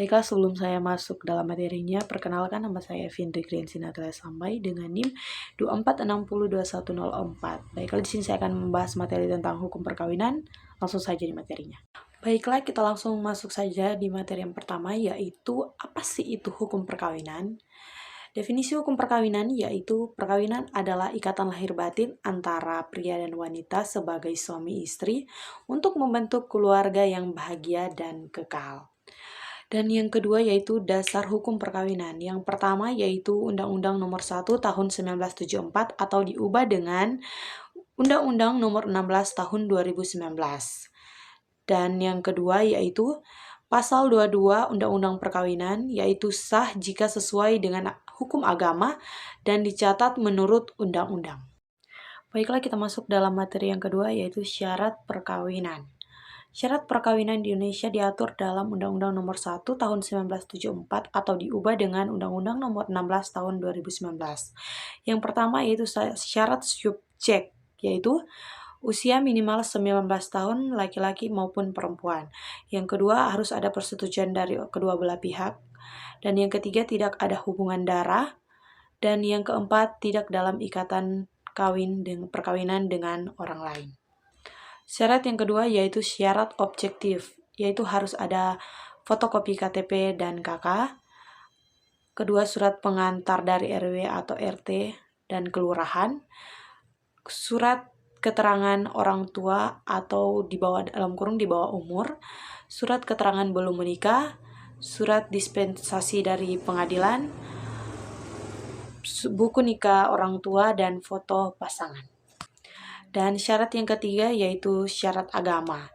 Baiklah, sebelum saya masuk dalam materinya, perkenalkan nama saya Findri Griansi Natalia Sampai dengan NIM 24602104. Baiklah, di sini saya akan membahas materi tentang hukum perkawinan. Langsung saja di materinya. Baiklah, kita langsung masuk saja di materi yang pertama, yaitu apa sih itu hukum perkawinan? Definisi hukum perkawinan yaitu perkawinan adalah ikatan lahir batin antara pria dan wanita sebagai suami istri untuk membentuk keluarga yang bahagia dan kekal. Dan yang kedua yaitu dasar hukum perkawinan. Yang pertama yaitu Undang-Undang Nomor 1 Tahun 1974 atau diubah dengan Undang-Undang Nomor 16 Tahun 2019. Dan yang kedua yaitu Pasal 22 Undang-Undang Perkawinan, yaitu sah jika sesuai dengan hukum agama dan dicatat menurut undang-undang. Baiklah, kita masuk dalam materi yang kedua, yaitu syarat perkawinan. Syarat perkawinan di Indonesia diatur dalam Undang-Undang Nomor 1 Tahun 1974 atau diubah dengan Undang-Undang Nomor 16 Tahun 2019. Yang pertama yaitu syarat subjek, yaitu usia minimal 19 tahun laki-laki maupun perempuan. Yang kedua, harus ada persetujuan dari kedua belah pihak. Dan yang ketiga, tidak ada hubungan darah. Dan yang keempat, tidak dalam ikatan perkawinan dengan orang lain. Syarat yang kedua yaitu syarat objektif, yaitu harus ada fotokopi KTP dan KK. Kedua, surat pengantar dari RW atau RT dan kelurahan. Surat keterangan orang tua atau di bawah umur, surat keterangan belum menikah, surat dispensasi dari pengadilan, buku nikah orang tua, dan foto pasangan. Dan syarat yang ketiga yaitu syarat agama.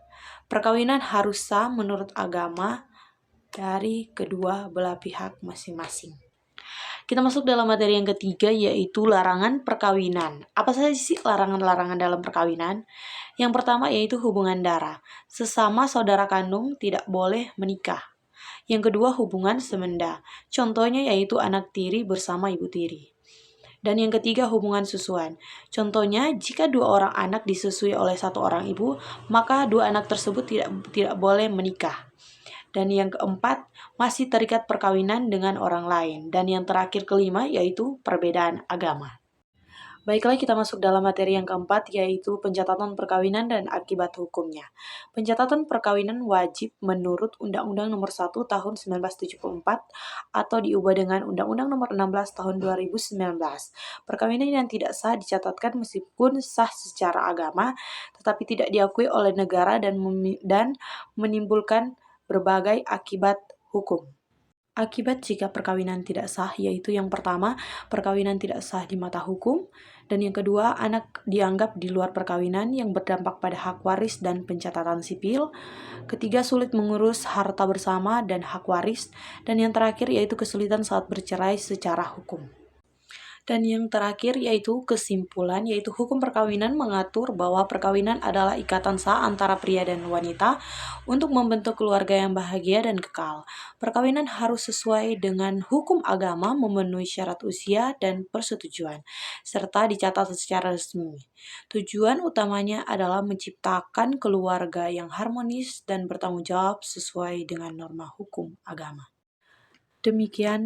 Perkawinan harus sah menurut agama dari kedua belah pihak masing-masing. Kita masuk dalam materi yang ketiga yaitu larangan perkawinan. Apa saja sih larangan-larangan dalam perkawinan? Yang pertama yaitu hubungan darah. Sesama saudara kandung tidak boleh menikah. Yang kedua hubungan semenda. Contohnya yaitu anak tiri bersama ibu tiri. Dan yang ketiga hubungan susuan. Contohnya jika dua orang anak disusui oleh satu orang ibu, maka dua anak tersebut tidak boleh menikah. Dan yang keempat, masih terikat perkawinan dengan orang lain. Dan yang terakhir kelima, yaitu perbedaan agama. Baiklah, kita masuk dalam materi yang keempat, yaitu pencatatan perkawinan dan akibat hukumnya. Pencatatan perkawinan wajib menurut Undang-Undang Nomor 1 Tahun 1974 atau diubah dengan Undang-Undang Nomor 16 Tahun 2019. Perkawinan yang tidak sah dicatatkan meskipun sah secara agama, tetapi tidak diakui oleh negara dan menimbulkan berbagai akibat hukum. Akibat jika perkawinan tidak sah yaitu yang pertama, perkawinan tidak sah di mata hukum, dan yang kedua, anak dianggap di luar perkawinan yang berdampak pada hak waris dan pencatatan sipil. Ketiga, sulit mengurus harta bersama dan hak waris, dan yang terakhir yaitu kesulitan saat bercerai secara hukum. Dan yang terakhir yaitu kesimpulan, yaitu hukum perkawinan mengatur bahwa perkawinan adalah ikatan sah antara pria dan wanita untuk membentuk keluarga yang bahagia dan kekal. Perkawinan harus sesuai dengan hukum agama, memenuhi syarat usia dan persetujuan, serta dicatat secara resmi. Tujuan utamanya adalah menciptakan keluarga yang harmonis dan bertanggung jawab sesuai dengan norma hukum agama. Demikian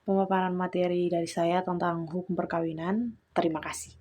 pemaparan materi dari saya tentang hukum perkawinan. Terima kasih.